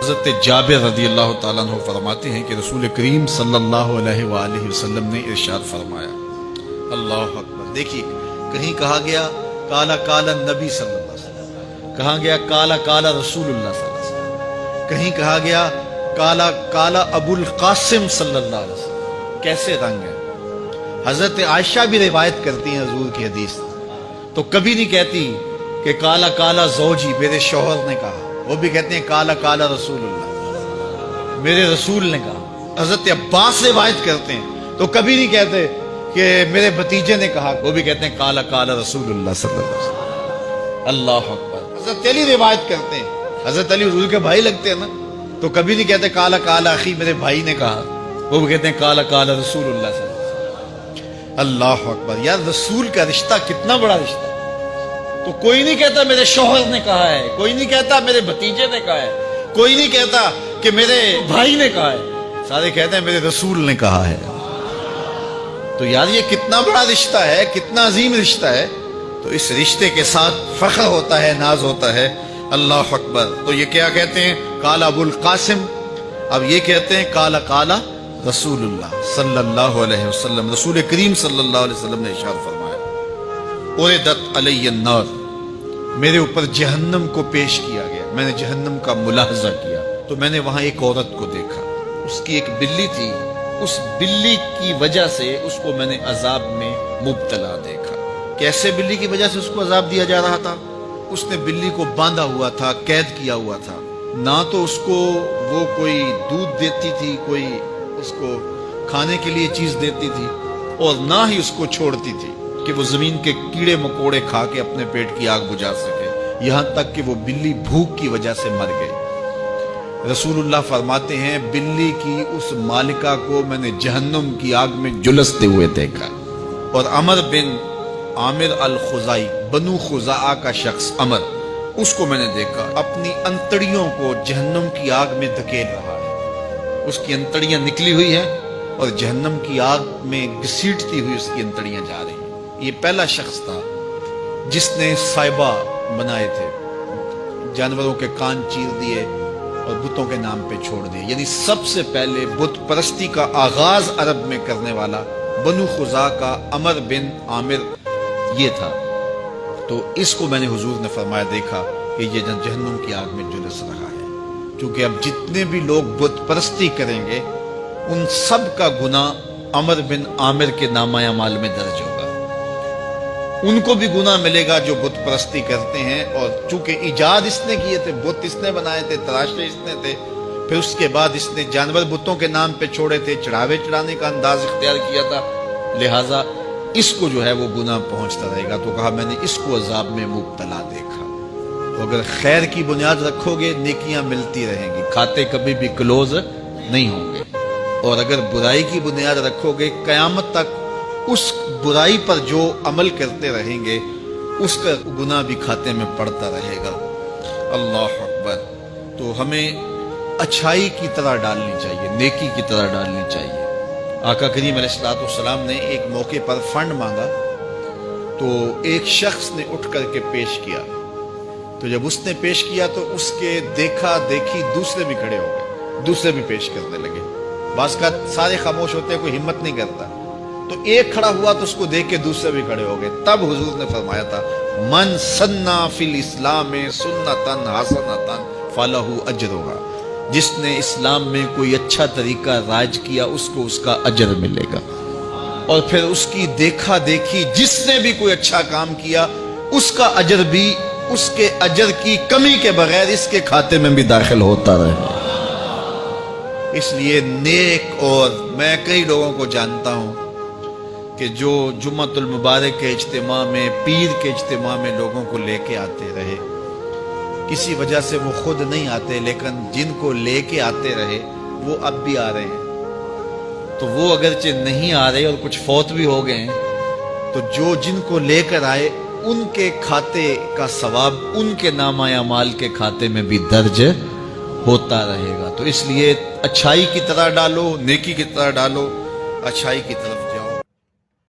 حضرت جابر رضی اللہ تعالیٰ عنہ فرماتے ہیں کہ رسول کریم صلی اللہ علیہ وآلہ وسلم نے ارشاد فرمایا، اللہ اکبر، دیکھیے کہیں کہا گیا کالا کالا نبی صلی اللہ علیہ وسلم، کہا گیا کالا کالا رسول اللہ صلی اللہ علیہ وسلم، کہیں کہا گیا کالا کالا ابو القاسم صلی اللہ علیہ وسلم۔ کیسے رنگ ہے؟ حضرت عائشہ بھی روایت کرتی ہیں حضور کی حدیث، تو کبھی نہیں کہتی کہ کالا کالا زوجی، میرے شوہر نے کہا، وہ بھی کہتے ہیں کالا کالا رسول اللہ، میرے رسول نے کہا۔ حضرت عباس روایت کرتے ہیں تو کبھی نہیں کہتے کہ میرے بھتیجے نے کہا، وہ بھی کہتے ہیں کالا کالا رسول اللہ صلی اللہ علیہ وسلم۔ اللہ اکبر۔ حضرت علی روایت کرتے ہیں، حضرت علی حضور کے بھائی لگتے ہیں نا، تو کبھی نہیں کہتے کالا کالا اخی، میرے بھائی نے کہا، وہ بھی کہتے ہیں کالا کالا رسول اللہ صلی اللہ علیہ وسلم۔ اللہ اکبر۔ یار رسول کا رشتہ کتنا بڑا رشتہ ہے۔ تو کوئی نہیں کہتا میرے شوہر نے کہا ہے، کوئی نہیں کہتا میرے بھتیجے نے کہا ہے، کوئی نہیں کہتا کہ میرے بھائی نے کہا ہے، سارے کہتے ہیں میرے رسول نے کہا ہے۔ تو یار یہ کتنا بڑا رشتہ ہے، کتنا عظیم رشتہ ہے، تو اس رشتے کے ساتھ فخر ہوتا ہے، ناز ہوتا ہے۔ اللہ اکبر۔ تو یہ کیا کہتے ہیں؟ کالا ابو القاسم، اب یہ کہتے ہیں کالا کالا رسول اللہ صلی اللہ علیہ وسلم۔ رسول کریم صلی اللہ علیہ وسلم نے ارشاد فرمایا، اُرِدَتْ عَلَيَّ النَّارُ، میرے اوپر جہنم کو پیش کیا گیا، میں نے جہنم کا ملاحظہ کیا، تو میں نے وہاں ایک عورت کو دیکھا، اس کی ایک بلی تھی، اس بلی کی وجہ سے اس کو میں نے عذاب میں مبتلا دیکھا۔ کیسے بلی کی وجہ سے اس کو عذاب دیا جا رہا تھا؟ اس نے بلی کو باندھا ہوا تھا، قید کیا ہوا تھا، نہ تو اس کو وہ کوئی دودھ دیتی تھی، کوئی اس کو کھانے کے لیے چیز دیتی تھی، اور نہ ہی اس کو چھوڑتی تھی کہ وہ زمین کے کیڑے مکوڑے کھا کے اپنے پیٹ کی آگ بجھا سکے، یہاں تک کہ وہ بلی بھوک کی وجہ سے مر گئی۔ رسول اللہ فرماتے ہیں بلی کی اس مالکہ کو میں نے جہنم کی آگ میں جلستے ہوئے دیکھا، اور عمر بن عامر الخزائی، بنو خزاعہ کا شخص عمر، اس کو میں نے دیکھا اپنی انتڑیوں کو جہنم کی آگ میں دھکیل رہا ہے، اس کی انتڑیاں نکلی ہوئی ہیں اور جہنم کی آگ میں گھسیٹتی ہوئی اس کی انتڑیاں جا رہی ہیں۔ یہ پہلا شخص تھا جس نے سائبہ بنائے تھے، جانوروں کے کان چیر دیے اور بتوں کے نام پہ چھوڑ دیے، یعنی سب سے پہلے بت پرستی کا آغاز عرب میں کرنے والا بنو خزاعہ کا عمر بن عامر یہ تھا۔ تو اس کو میں نے حضور نے فرمایا دیکھا کہ یہ جہنم کی آگ میں جلس رہا ہے، کیونکہ اب جتنے بھی لوگ بت پرستی کریں گے ان سب کا گناہ عمر بن عامر کے نامہ اعمال میں درج ہوگا، ان کو بھی گناہ ملے گا جو بت پرستی کرتے ہیں، اور چونکہ ایجاد اس نے کیے تھے، بت اس نے بنائے تھے، تراشے اس نے تھے، پھر اس کے بعد اس نے جانور بتوں کے نام پہ چھوڑے تھے، چڑھاوے چڑھانے کا انداز اختیار کیا تھا، لہٰذا اس کو جو ہے وہ گناہ پہنچتا رہے گا۔ تو کہا میں نے اس کو عذاب میں مبتلا دیکھا۔ تو اگر خیر کی بنیاد رکھو گے نیکیاں ملتی رہیں گی، کھاتے کبھی بھی کلوز نہیں ہوں گے، اور اگر برائی کی بنیاد رکھو گے قیامت تک اس برائی پر جو عمل کرتے رہیں گے اس کا گناہ بھی کھاتے میں پڑتا رہے گا۔ اللہ اکبر۔ تو ہمیں اچھائی کی طرح ڈالنی چاہیے، نیکی کی طرح ڈالنی چاہیے۔ آقا کریم علیہ السلام نے ایک موقع پر فنڈ مانگا تو ایک شخص نے اٹھ کر کے پیش کیا، تو جب اس نے پیش کیا تو اس کے دیکھا دیکھی دوسرے بھی کھڑے ہو گئے، دوسرے بھی پیش کرنے لگے، بعض کا سارے خاموش ہوتے ہیں، کوئی ہمت نہیں کرتا، تو ایک کھڑا ہوا تو اس کو دیکھ کے دوسرے بھی کھڑے ہو گئے۔ تب حضور نے فرمایا تھا من سنّا فی الاسلام سنتن حسنۃ فلہ اجرھا، جس نے اسلام میں کوئی اچھا طریقہ رائج کیا اس کو اس کا اجر ملے گا، اور پھر اس کی دیکھا دیکھی جس نے بھی کوئی اچھا کام کیا اس کا اجر بھی اس کے اجر کی کمی کے بغیر اس کے کھاتے میں بھی داخل ہوتا رہے۔ اس لیے نیک، اور میں کئی لوگوں کو جانتا ہوں کہ جو جمعۃ المبارک کے اجتماع میں، پیر کے اجتماع میں لوگوں کو لے کے آتے رہے، کسی وجہ سے وہ خود نہیں آتے لیکن جن کو لے کے آتے رہے وہ اب بھی آ رہے ہیں، تو وہ اگرچہ نہیں آ رہے اور کچھ فوت بھی ہو گئے ہیں، تو جو جن کو لے کر آئے ان کے کھاتے کا ثواب ان کے نامہ اعمال کے کھاتے میں بھی درج ہوتا رہے گا۔ تو اس لیے اچھائی کی طرح ڈالو، نیکی کی طرح ڈالو، اچھائی کی طرف